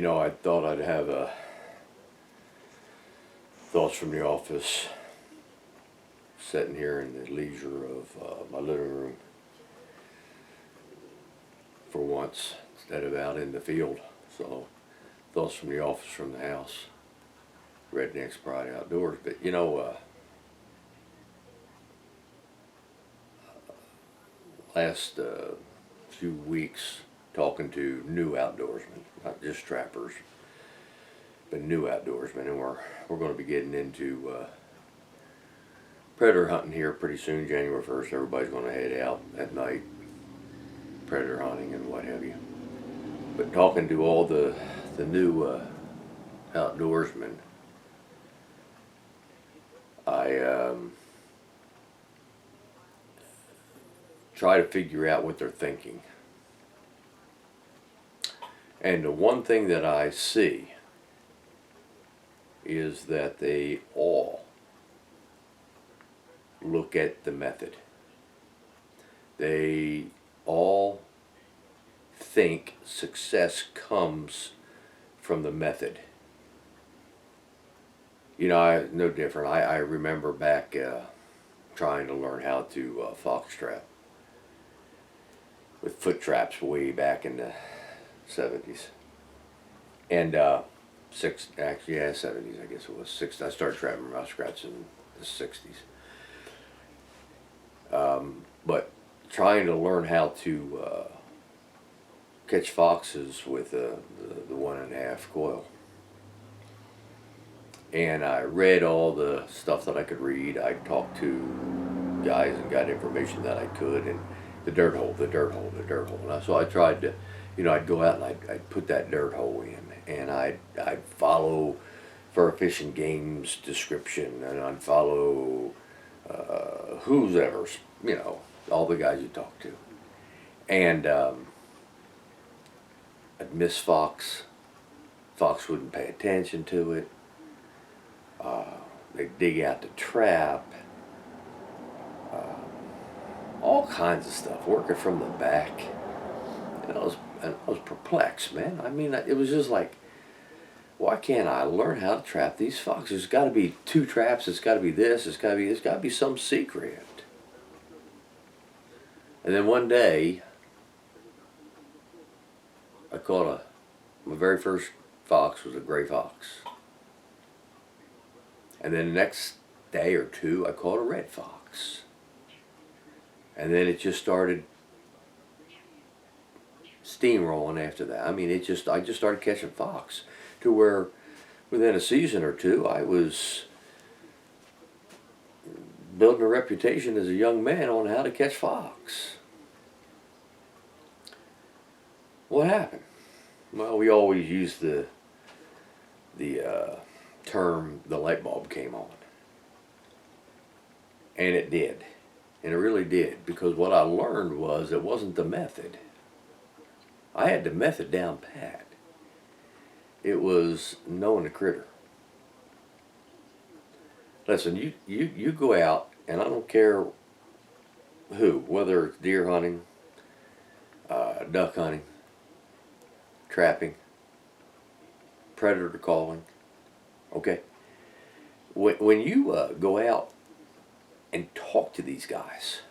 I thought I'd have thoughts from the office, sitting here in the leisure of my living room for once, instead of out in the field. So, thoughts from the office, from the house. Redneck's Pride Outdoors. But last few weeks, talking to new outdoorsmen, not just trappers, but new outdoorsmen, and we're going to be getting into predator hunting here pretty soon. January 1st, everybody's going to head out at night, predator hunting and what have you. But talking to all the new outdoorsmen, I try to figure out what they're thinking. And the one thing that I see is that they all look at the method. They all think success comes from the method. No different. I remember back trying to learn how to fox trap with foot traps way back in the 70s. And 70s, I guess it was. I started trapping muskrats in the 60s. But trying to learn how to catch foxes with the 1.5 coil. And I read all the stuff that I could read. I talked to guys and got information that I could, and the dirt hole. And so I tried to, I'd go out and I'd put that dirt hole in, and I'd follow Fur Fishing Game's description, and I'd follow who's ever, all the guys you talk to. And I'd miss fox. Fox wouldn't pay attention to it. They'd dig out the trap. All kinds of stuff, working from the back. And I was perplexed, man. I mean, it was just like, why can't I learn how to trap these foxes? There's got to be 2 traps. It's got to be this. There's got to be some secret. And then one day, I caught my very first fox was a gray fox. And then the next day or two, I caught a red fox. And then it just started steamrolling after that. I mean, I just started catching fox to where within a season or two, I was building a reputation as a young man on how to catch fox. What happened? Well, we always use the term, the light bulb came on. And it did. And it really did. Because what I learned was it wasn't the method. I had the method down pat. It was knowing the critter. Listen, you go out, and I don't care who, whether it's deer hunting, duck hunting, trapping, predator calling, okay? When you go out and talk to these guys,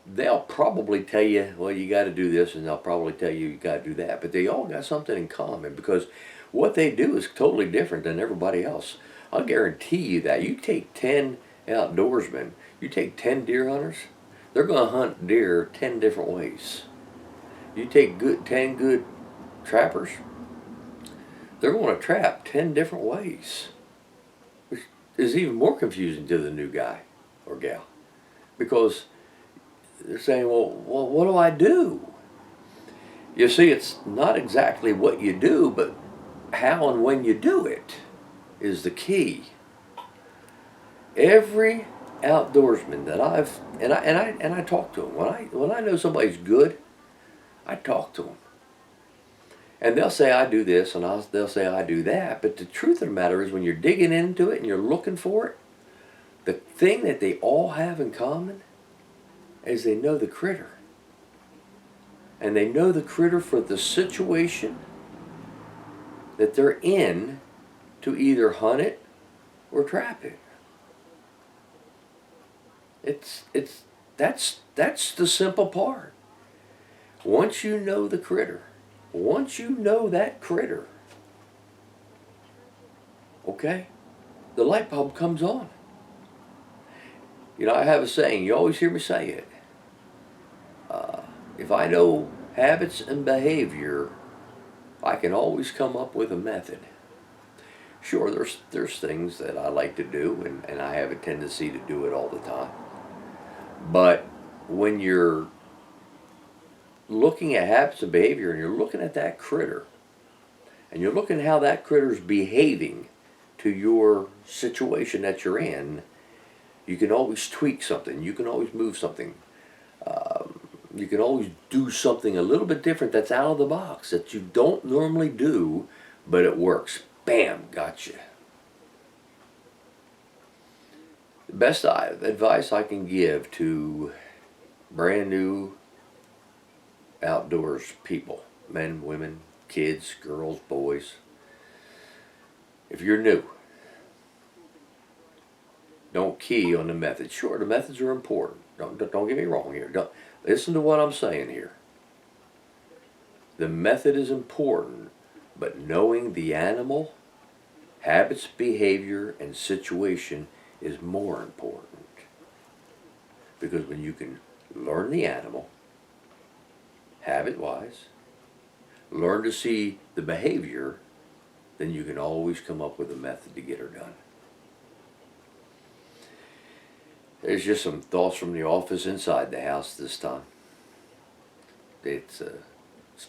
they'll probably tell you, well, you got to do this, and they'll probably tell you got to do that. But they all got something in common, because what they do is totally different than everybody else. I'll guarantee you that. You take 10 outdoorsmen, you take 10 deer hunters, they're going to hunt deer 10 different ways. You take 10 good trappers, they're going to trap 10 different ways, which is even more confusing to the new guy or gal, because they're saying, well, what do I do? You see, it's not exactly what you do, but how and when you do it is the key. Every outdoorsman that I talk to them. When I know somebody's good, I talk to them. And they'll say I do this, and they'll say I do that. But the truth of the matter is, when you're digging into it and you're looking for it, the thing that they all have in common is they know the critter. And they know the critter for the situation that they're in to either hunt it or trap it. That's the simple part. Once you know the critter, once you know that critter, okay, the light bulb comes on. You know, I have a saying, you always hear me say it. If I know habits and behavior, I can always come up with a method. Sure, there's things that I like to do, and I have a tendency to do it all the time. But when you're looking at habits and behavior and you're looking at that critter, and you're looking at how that critter's behaving to your situation that you're in, you can always tweak something. You can always move something. You can always do something a little bit different that's out of the box that you don't normally do, but it works. Bam, gotcha. The best advice I can give to brand new outdoors people, men, women, kids, girls, boys, if you're new, don't key on the methods. Sure, the methods are important. Don't get me wrong here. Don't listen to what I'm saying here. The method is important, but knowing the animal, habits, behavior, and situation is more important. Because when you can learn the animal, habit-wise, learn to see the behavior, then you can always come up with a method to get her done. There's just some thoughts from the office inside the house this time. It's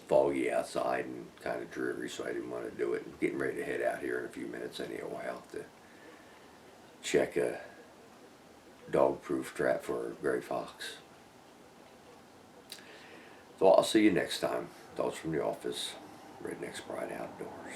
foggy outside and kind of dreary, so I didn't want to do it. I'm getting ready to head out here in a few minutes anyhow to check a dog-proof trap for a gray fox. So I'll see you next time. Thoughts from the office, Redneck's Pride Outdoors.